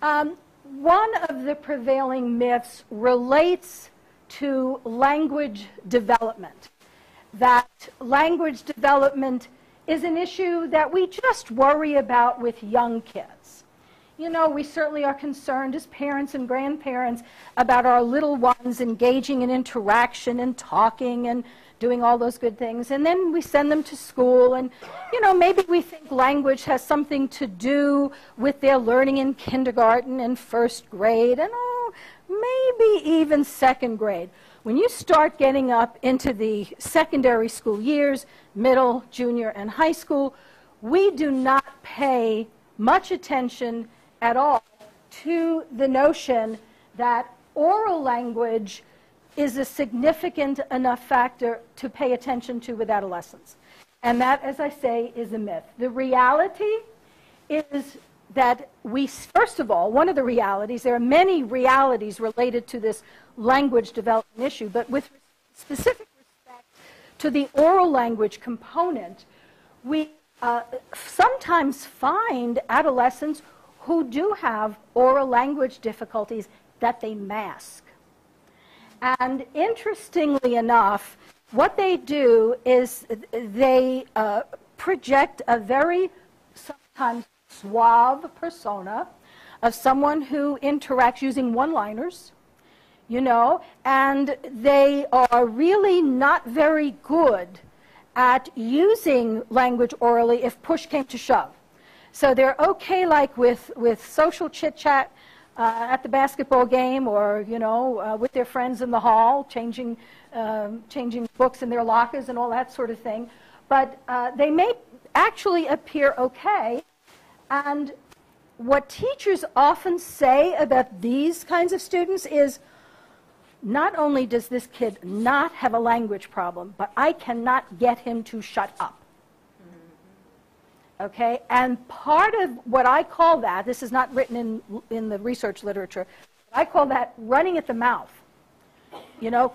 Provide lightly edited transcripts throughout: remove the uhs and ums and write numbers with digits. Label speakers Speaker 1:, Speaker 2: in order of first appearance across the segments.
Speaker 1: One of the prevailing myths relates to language development, that language development is an issue that we just worry about with young kids. You know, we certainly are concerned as parents and grandparents about our little ones engaging in interaction and talking and doing all those good things. And then we send them to school and, you know, maybe we think language has something to do with their learning in kindergarten and first grade and, oh, maybe even second grade. When you start getting up into the secondary school years, middle, junior, and high school, we do not pay much attention at all to the notion that oral language is a significant enough factor to pay attention to with adolescents. And that, as I say, is a myth. The reality is that we, first of all, one of the realities, there are many realities related to this language development issue, but with specific respect to the oral language component, we sometimes find adolescents who do have oral language difficulties that they mask. And interestingly enough, what they do is they project a very sometimes suave persona of someone who interacts using one-liners, you know, and they are really not very good at using language orally if push came to shove. So they're okay, like with social chit-chat at the basketball game, or you know, with their friends in the hall, changing books in their lockers and all that sort of thing. But they may actually appear okay. And what teachers often say about these kinds of students is, not only does this kid not have a language problem, but I cannot get him to shut up. Okay, and part of what I call that, this is not written in the research literature, I call that running at the mouth. You know,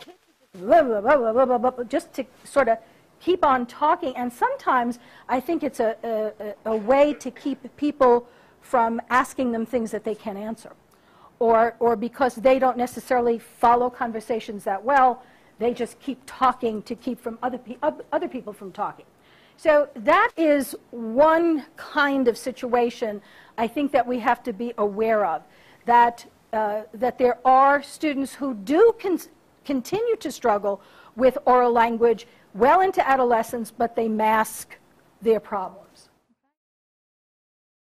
Speaker 1: just to sort of keep on talking. And sometimes I think it's a way to keep people from asking them things that they can't answer. Or because they don't necessarily follow conversations that well, they just keep talking to keep from other people from talking. So that is one kind of situation I think that we have to be aware of, that there are students who do continue to struggle with oral language well into adolescence, but they mask their problems.